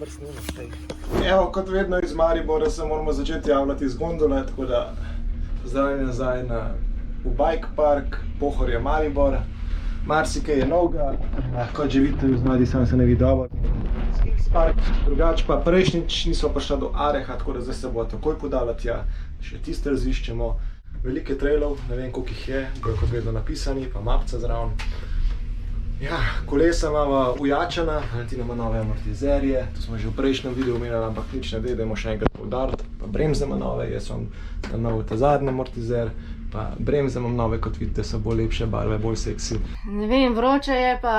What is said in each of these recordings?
dobro snimati. Evo, kot vedno iz Maribora se moramo začeti javljati iz gondole, tako da pozdravljeni nazaj v Bike Park, Pohorje Maribor. Marsikaj je novega, kot že vidite, vzmadi sam se ne vidi dobro. Skills Park, drugače pa prejšnjič nismo prišli do Areha, tako da zdaj se bo takoj podala tja, še tiste raziščemo. Velike trailov, ne vem koliko jih je, bojo kot vedno napisani, pa mapca zraven. Ja, kolesa imamo ujačana, Valentina ima nove amortizerje, to smo že v prejšnjem videu omenjali, ampak nič ne dajmo še enkrat poudariti. Pa bremze ima nove, jaz imam nov ta zadnji amortizer, pa bremze imam nove, kot vidite, so bolj lepše barve, bolj seksi. Ne vem, vroče je pa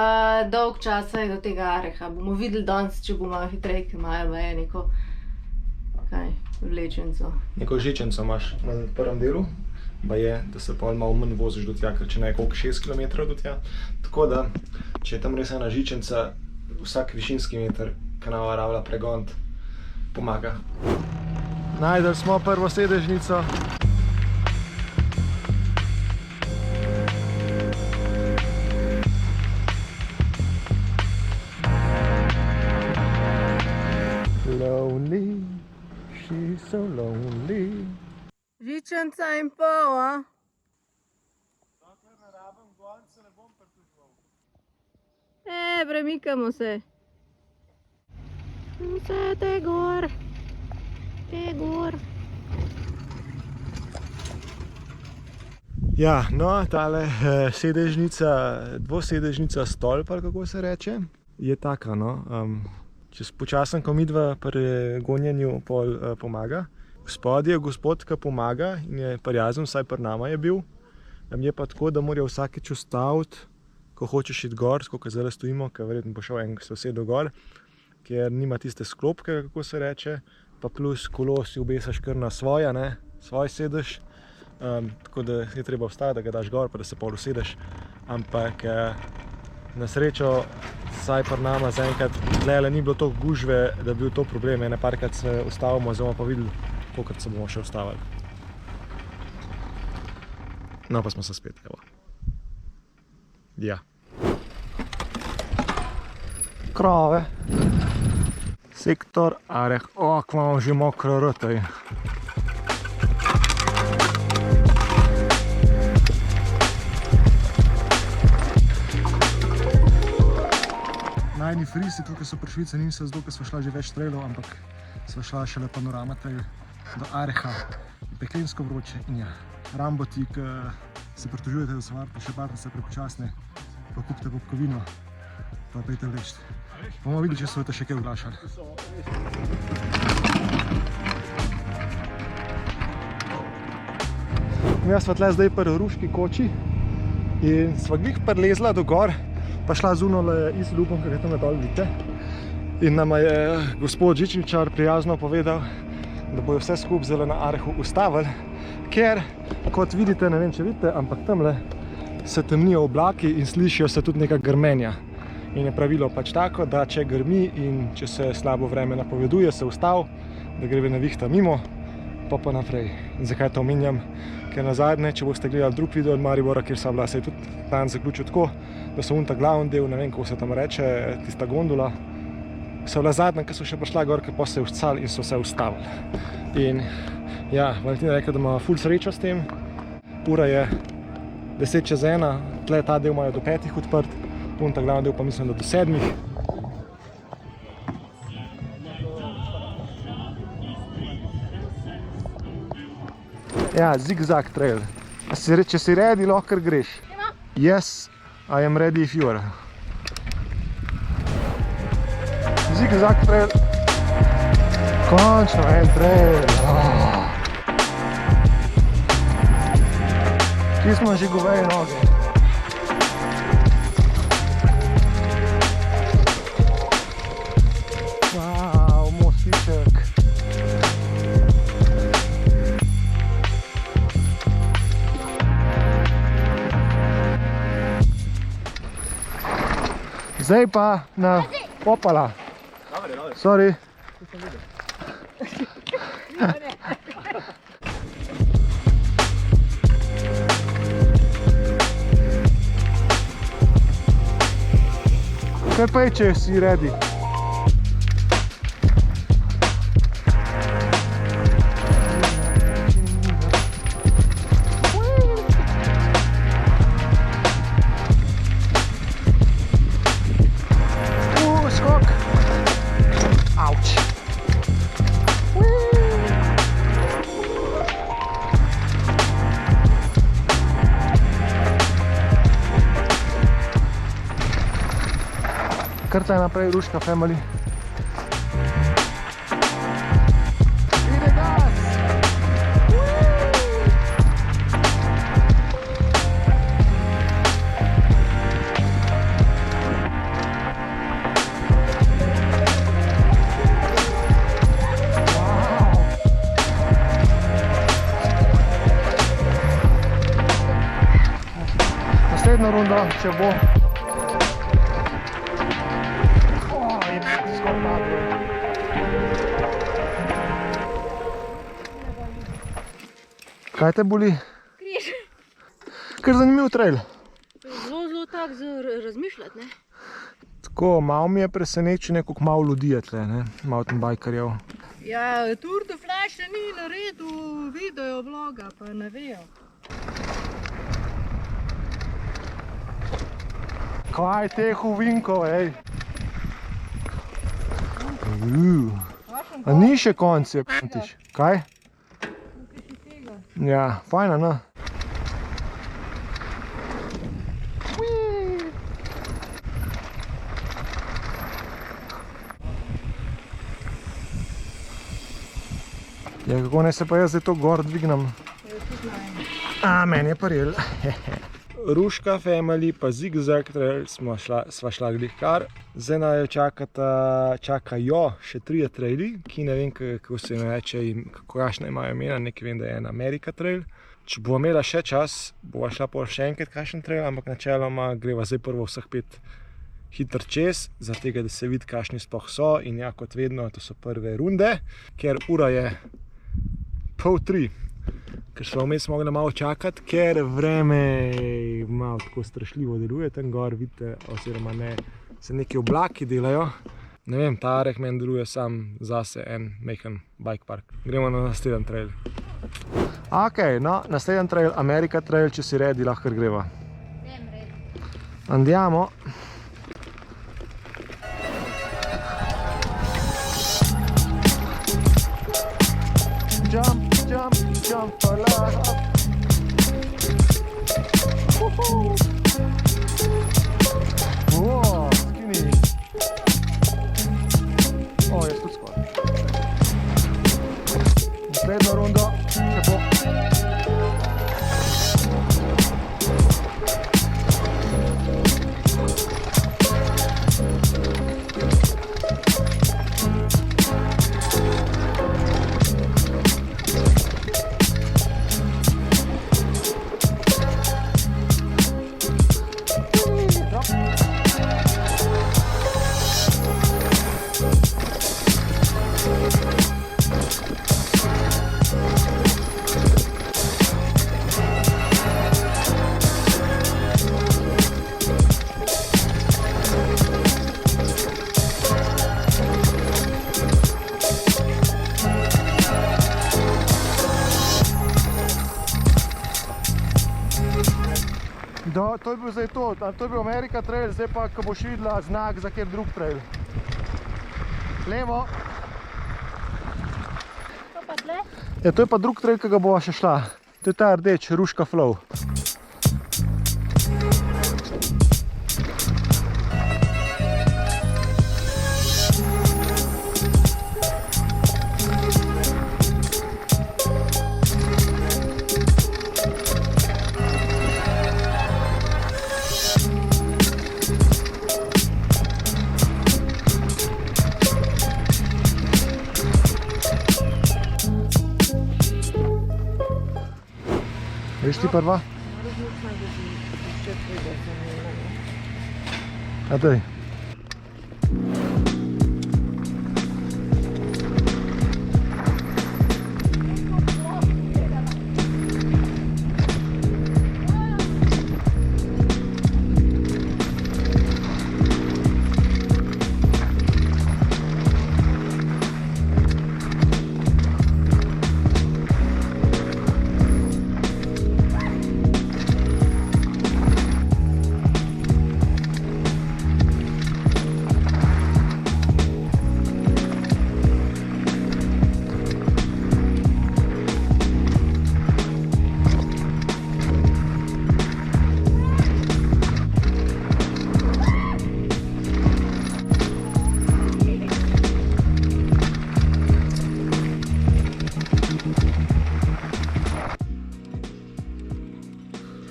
dolg časa je do tega Areha. Bomo videli danes, če bo malo hitreje, ker imajo neko, vlečenco. Neko žičenco imaš na prvem delu. Pa je, da se pol malo manj voziš do tja, ker če ne je koliko 6 km do tja. Tako da, če je tam res ena žičenca, vsak višinski meter, ki nam rabila pregoniti, pomaga. Najdeli smo prvo sedežnico. Lonely, she's so lonely. Žičenca in pol, a? Dokler ne rabim gonj, se ne bom pritoževal. Premikamo se. Vse te gor. Ja, no, tale sedežnica, dvosedežnica stolp, ali kako se reče, je taka, no. Čez počasen, ko midva pri gonjenju pol pomaga. Spodaj je gospod, ki pomaga in je prijazen, vsaj pri nama je bil. Je pa tako, da morajo vsakeč ustaviti, ko hočeš iti gor, tako kot zdaj stojimo, ker verjetno bo šel en sosedo gor, ker nima tiste sklopke, kako se reče, pa plus kolo si obesaš kar na svoja, ne, svoj sedež. Tako da je treba vstati, da ga daš gor, pa da se pol usedeš. Ampak na srečo, vsaj pri nama zaenkrat tlele ni bilo toliko gužve, da bi bil to problem. Ene parkrat se ustavimo, zdaj bomo pa videli, kolikrat se bomo še ustavili. No, pa smo se spet, evo. Ja. Krave. Sektor Areh. O, ko imamo že mokro rtaj. Najni frisi, tukaj so pri Švici, nisem zato, ker smo šla že več trailov, ampak smo šla šele panorama trail do Areha. Peklensko vroče in ja, ramboti, ki se pritožujete, da so še partnice prepočasne, pa kupite popkovino, pa pejte vleč. Bomo videli, če so te še kaj oglašali. Jaz sva tle zdaj pri Ruški koči in sva glih prilezla do gor, pa šla zunole iz lupom, ker je tam dol, vidite. In nama je gospod žičničar prijazno povedal, da bojo vse skupaj zdaj na Arehu ustavili, ker, kot vidite, ne vem, če vidite, ampak tamle se temnijo oblaki in slišijo se tudi neka grmenja. In je pravilo pač tako, da če grmi in če se slabo vreme napoveduje, se ustavi, da gre nevihta mimo, pa naprej. In zakaj to omenjam? Ker nazadnje, če boste gledali drug video od Maribora, kjer sem bila, se je tudi dan zaključil tako, da so ta glavni del, ne vem, kako se tam reče, tista gondola, so bila zadnja, ki so še prišla gor, ker pa se je uscali in so se ustavili. In ja, Valentina je rekla, da ima ful srečo s tem. Ura je 10:01, tle ta del imajo do 5 odprt, ta glavni del pa mislim, da do 7. Ja, zigzag trail. Če si ready, lahko greš. Yes, I am ready if you are. Zigzag trail. Končno en trail. Kje smo že goveje noge. Wow, mostiček. Zdaj pa na popala. Sorry. Kaj pa je, če si ready? Kar tle naprej, Ruška family. Naslednja runda, če bo. Kaj te boli? Križ. Kar zanimiv trail. Zelo tako za razmišljati, ne? Tako, malo mi je presenečenje, koliko malo ljudi je tle, ne? Mountain bikerjev. Ja, Tour de Flash še ni naredil video vloga, pa ne vejo. Kaj teh uvinkov, ej? A ni še konc, je p***tiš. Kaj? Ja, fajna, no. Ja, kako ne se pa jaz zdaj to gor dvignem? A, meni je parjel. Ruška family pa Zigzag trail sva šla glihkar. Zdaj naj čakajo še 3 traili, ki ne vem, kako se jim reče in kakšna imajo imena, nekaj vem, da je en America trail. Če bova imela še čas, bova šla pol še enkrat kakšen trail, ampak načeloma greva zdaj prvo vseh 5 hitro čez, zaradi tega, da se vidi, kakšni sploh so in ja, kot vedno, to so prve runde, ker ura je 2:30. Ker sva vmes mogla malo čakati, ker vreme malo tako strašljivo deluje tam gor, vidite, oziroma ne, se neki oblaki delajo. Ne vem, ta areh meni deluje sam zase en majhen bike park. Gremo na naslednji trail. Ok, no, naslednji trail, America trail, če si redi, lahko greva. Andiamo. Jump, jump, jump for love. Woohoo! Wow, skinny. O, jest tu skład. Naslednja runda, če bo. Da, to je bil zdaj to je bil America trail, zdaj pa, ko boš videla znak za kjer drug trail. Levo. To pa tle? Ja, to je pa drug trail, ki ga bova še šla. To je ta rdeč, Ruška flow. Veš ti prva? A daj.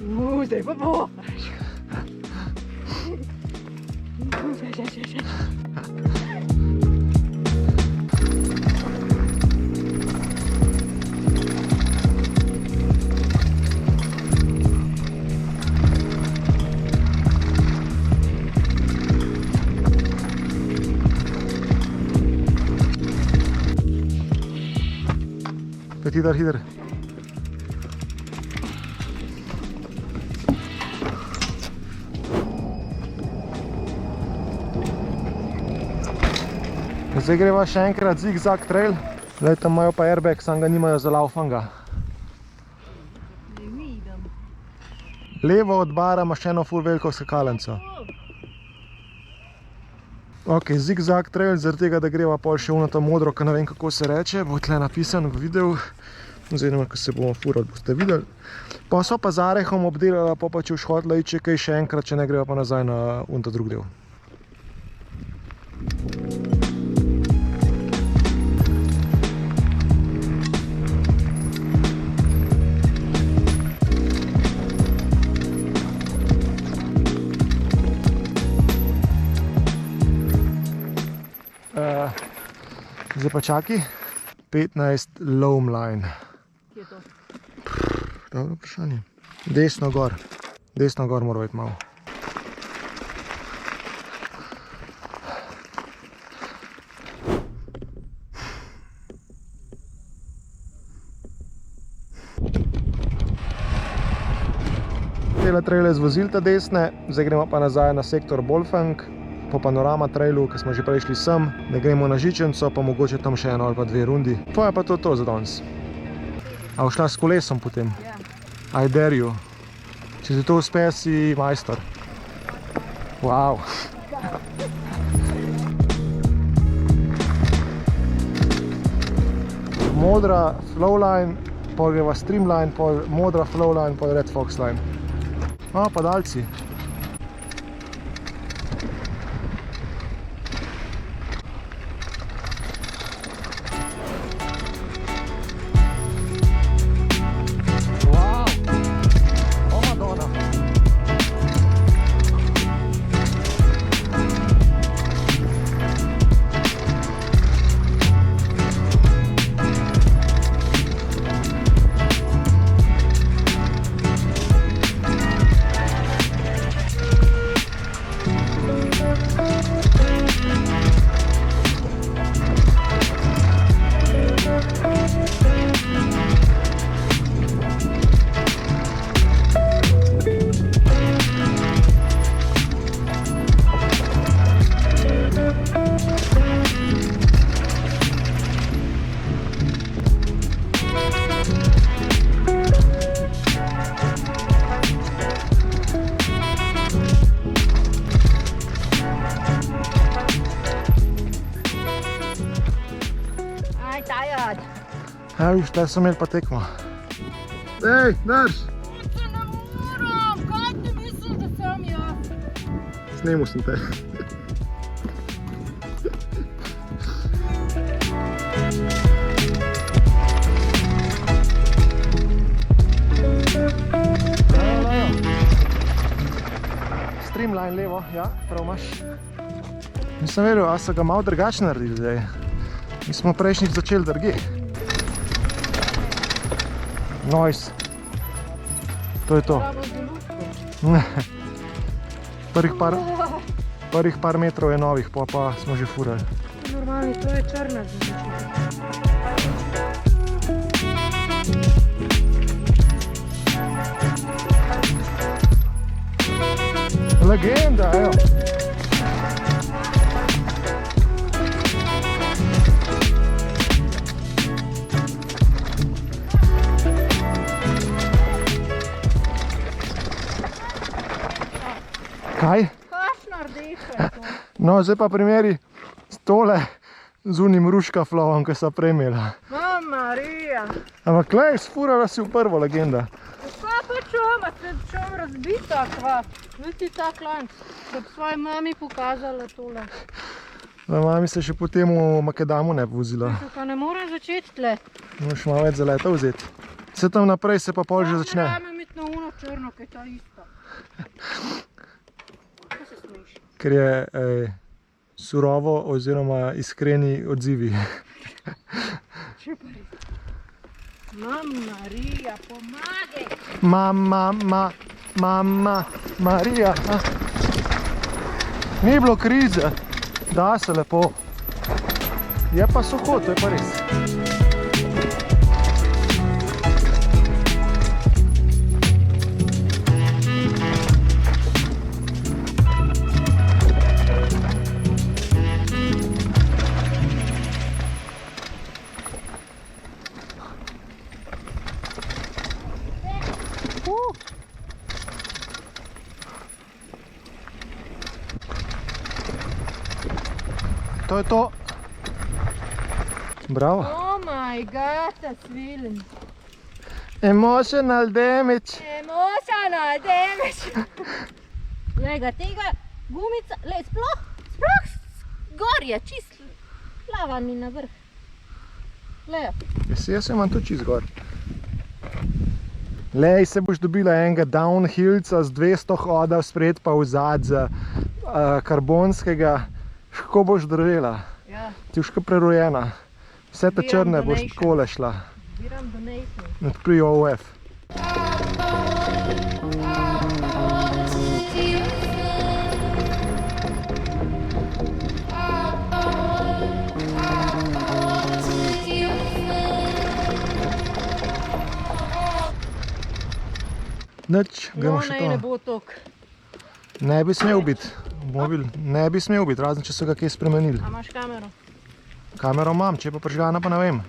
Zdaj pa bo. Hiter, hiter. Zdaj greva še enkrat zigzag trail. Glej, tam imajo pa airbag, sam ga nimajo za laufanga. Levo od bara imaš eno ful veliko skakalnico. Ok, zigzag trail, zaradi tega, da greva pol še uno to modro, ki ne vem kako se reče, bo tle napisano v videu. Oziroma, ko se bomo furali, boste videli. Pa so pa z arehom obdelala, pa če boš hotela iti kaj še enkrat, če ne greva pa nazaj na unta drug del. Zdaj pa čaki, 15 loam line. Kje je to? Dobro vprašanje. Desno gor mora biti malo. Tele traile zvozili ta desne, zdaj gremo pa nazaj na sektor Bolfang. Po panorama trailu, ki smo že prešli sem, da gremo na žičenco, pa mogoče tam še eno ali pa dve rundi. To je pa to za danes. A boš šla s kolesom potem? Ja. I dare you. Če ti to uspe, si majstor. Wow. Modra flowline, pol greva streamline, pol modra flowline, pol red fox line. Padalci. Ja, viš, tle so imeli pa tekmo. Ej, drž! Se ne moram, kaj ti misliš, da sem jaz? Snemu sem te. Streamline levo, ja, prav imaš. Nisem veril, a so ga malo drugače naredili zdaj. Mi smo prejšnjič začeli drugje. Noise. To je to. Prvih par metrov je novih, pa smo že furali. Normalno, to je črna zvučnika. Legenda, evo. Kaj? Kakšno rdečo je to? No, zdaj pa primeri tole z unim ruška flowom, ki so premela. Marija! Ampak klej, sfurala si v prvo legenda. Kva pa čoma, se čom razbita, kva? Vidi tak lanc, da bi svoji mami pokazala tole. Mami se še potem v Makedamu ne bi vozila. Pa ne morem začeti tle. Moraš malo več zaleta vzeti. Vse tam naprej se pa pol že začne. Rame mi verjetno ono črno, ki je to isto. Kako se smiš? Ker je surovo oziroma iskreni odzivi. Če pa res. Marija, pomagaj! Mama, Marija. Ni bilo krize, da se lepo. Je pa suho, to je pa res. To je to. Bravo. Oh my god, that's feeling. Emotional damage. Emotional damage. Glej ga, tega gumica, lej, sploh gor je, čist plava mi na vrh. Glej. Jaz imam tu čist gor. Lej, se boš dobila enega downhillca z 200 hoda spred pa vzad za karbonskega. Kako boš drvela? Ja. Ti boš kot prerojena. Vse te Zbiram črne boš donations. takole šla. Zbiram donation. Odkri OF. Nič, gremo še naj ne to. bo tok. Ne bi smel biti. Mobil ne bi smel biti, razen če so ga kaj spremenili. A imaš kamero? Kamero imam, če je pa prižgana, pa ne vem.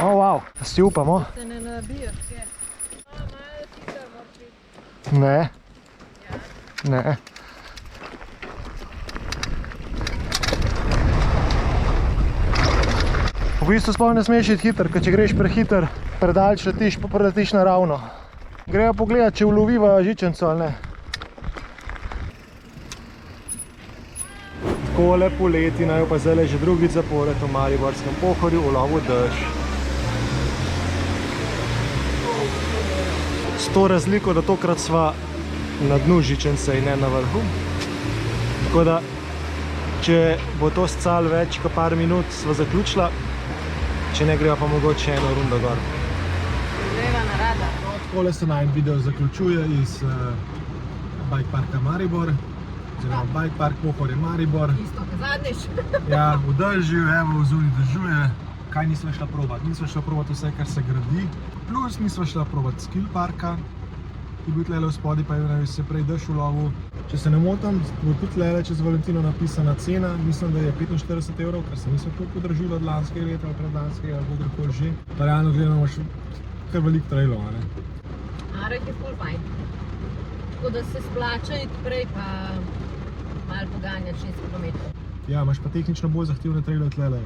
O, wow, si upamo. Se ne nabijaš, je. Malo hitro moraš biti. Ne. Ne. V bistvu sploh ne smeš iti hiter, ker če greš prehiter, predaleč letiš, pa preletiš naravno. Grejo pogledat, če uloviva žičenco ali ne. Takole poleti naj pa zdaj že drugič zapored v Mariborskem Pohorju ulovil dež. S to razliko, da tokrat sva na dnu žičence in ne na vrhu. Tako da, če bo to scalo več kot par minut, sva zaključila. Če ne greva pa mogoče eno rundo gor. Greva na radar. Takole se najn video zaključuje iz Bike Parka Maribor, oziroma Bike Park Pohorje Maribor. Isto, kot zadnjič. Ja, v dežju, evo, zunaj dežuje. Kaj nisva šla provat? Nisva šla provat vse, kar se gradi. Plus nisva šla provat skill parka, ki je bil tlele v spodi, pa je se prej dež ulovil. Če se ne motam, bo tudi tlele čez Valentino napisana cena. Mislim, da je 45 €, ker se nisva toliko podražila od lanskega leta, ali predlanskega, ali kakorkoli že. Pa realno gledano imaš kar veliko trailov, a ne? Arek je ful fajn. Tako da se splača iti prej pa malo poganjati 6 km. Ja, imaš pa tehnično bolj zahtevne traile tlele.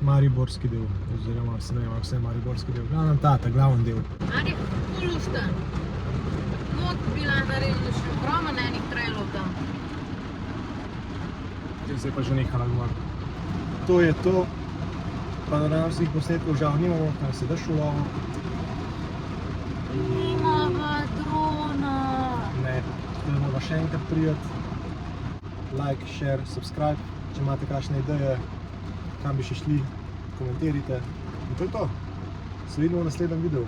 Mariborski del, oziroma se ne vem, vse mariborski del. Glavnem ta glavni del. Arek je ful lušten. Not bi lahko naredili še ogromen enih trailov tam. Zdaj se je pa že nehala gor. To je to. Panoramskih posnetkov žal nimamo, ker se dež ulovil. Nimava drona. Ne, da bomo še enkrat prijeti. Like, share, subscribe. Če imate kakšne ideje, kam bi še šli, komentirajte. In to je to. Se vidimo v naslednjem videu.